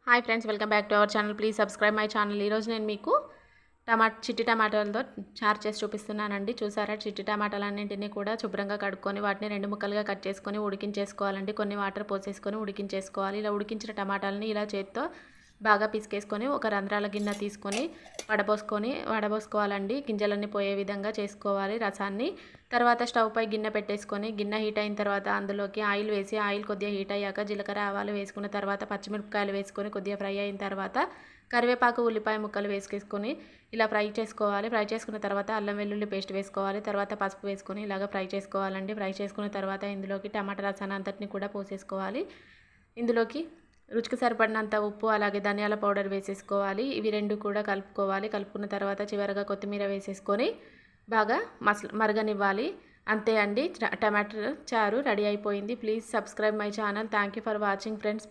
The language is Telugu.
Hi friends, welcome back to our channel. Please subscribe my channel. ఈరోజు నేను మీకు చిట్టి టమాటాలతో చారు చేసి చూపిస్తున్నానండి. చూసారా, చిట్టి టమాటాలన్నింటినీ కూడా శుభ్రంగా కడుక్కొని వాటిని 2 ముక్కలుగా కట్ చేసుకొని ఉడికించేసుకోవాలండి. కొన్ని వాటర్ పోసేసుకొని ఉడికించేసుకోవాలి. ఇలా ఉడికించిన టమాటాలని ఇలా చేత్తో బాగా పిసికేసుకొని ఒక రంధ్రాల గిన్నె తీసుకొని వడబోసుకోవాలండి. గింజలన్నీ పోయే విధంగా చేసుకోవాలి రసాన్ని. తర్వాత స్టవ్ పై గిన్నె పెట్టేసుకొని గిన్నె హీట్ అయిన తర్వాత అందులోకి ఆయిల్ వేసి ఆయిల్ కొద్దిగా హీట్ అయ్యాక జీలకర్ర ఆవాలు వేసుకున్న తర్వాత పచ్చిమిరపకాయలు వేసుకొని కొద్దిగా ఫ్రై అయిన తర్వాత కరివేపాకు ఉల్లిపాయ ముక్కలు వేసుకొని ఇలా ఫ్రై చేసుకోవాలి. ఫ్రై చేసుకున్న తర్వాత అల్లం వెల్లుల్లి పేస్ట్ వేసుకోవాలి. తర్వాత పసుపు వేసుకొని ఇలాగ ఫ్రై చేసుకోవాలండి. ఫ్రై చేసుకున్న తర్వాత ఇందులోకి టమాటా రసాన్ని అంతటిని కూడా పోసేసుకోవాలి. ఇందులోకి రుచికి సరిపడినంత ఉప్పు అలాగే ధనియాల పౌడర్ వేసేసుకోవాలి. ఇవి రెండు కూడా కలుపుకోవాలి. కలుపుకున్న తర్వాత చివరగా కొత్తిమీర వేసేసుకొని బాగా మరగనివ్వాలి. అంతే అండి, టమాటా చారు రెడీ అయిపోయింది. Please subscribe my channel. Thank you for watching friends.